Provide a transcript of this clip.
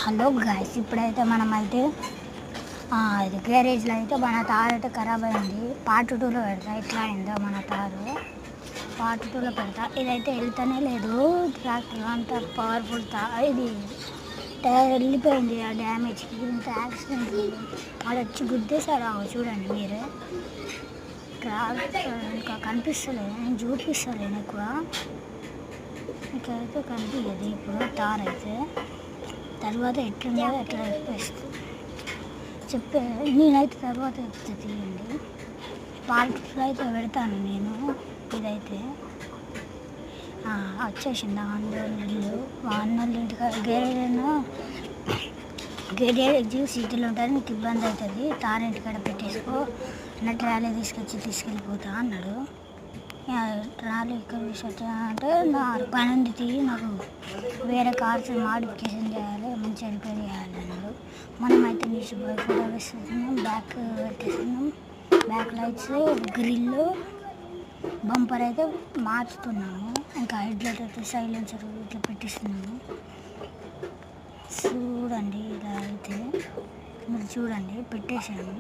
Hello guys, ఇప్పుడైతే మనమైతే ఇది గ్యారేజ్లో అయితే మన తారు అయితే ఖరాబ్ అయింది. పార్ట్ 2లో పెడతా. ఎట్లా అయిందో మన తారు పార్ట్ 2లో పెడతా. ఇదైతే వెళ్తానే లేదు. ట్రాక్టర్ అంత పవర్ఫుల్ ఇది టైర్ వెళ్ళిపోయింది. ఆ డ్యామేజ్కి ఇంత యాక్సిడెంట్ వాడు వచ్చి గుద్దేశాడు. చూడండి మీరే. ట్రాక్టర్ ఇంకా కనిపిస్తలేదు, నేను చూపిస్తలేను ఎక్కువ. ఇకైతే కనిపించదు ఇప్పుడు తార్ అయితే. తర్వాత ఎట్లుందో ఎట్లా చెప్పే నేనైతే తర్వాత చెప్తే తీయండి. పార్ట్ 2 అయితే పెడతాను నేను. ఇదైతే వచ్చేసింది అన్నోళ్ళు ఇంటికి గేరేజ్ సిటీలో ఉంటుంది, నీకు ఇబ్బంది అవుతుంది, తారింటికాడ పెట్టేసుకో నా ట్రాలీ తీసుకెళ్ళిపోతా అన్నాడు. ట్రాలీ ఇక్కడ తీసుకొచ్చా అంటే నా పని ఉంది, నాకు వేరే కార్స్ మాడిఫికేషన్ చేయాలి, మంచిగా రిపేర్ చేయాలి అన్నాడు. మనమైతే నీసు కూడా వేస్తున్నాం, బ్యాక్ పెట్టేస్తున్నాం, బ్యాక్ లైట్స్, గ్రిల్, బంపర్ అయితే మార్చుతున్నాము. ఇంకా హెడ్లైట్ అయితే సైలెన్సర్ ఇట్లా పెట్టిస్తున్నాము. చూడండి, ఇలా అయితే మీరు చూడండి పెట్టేసాను.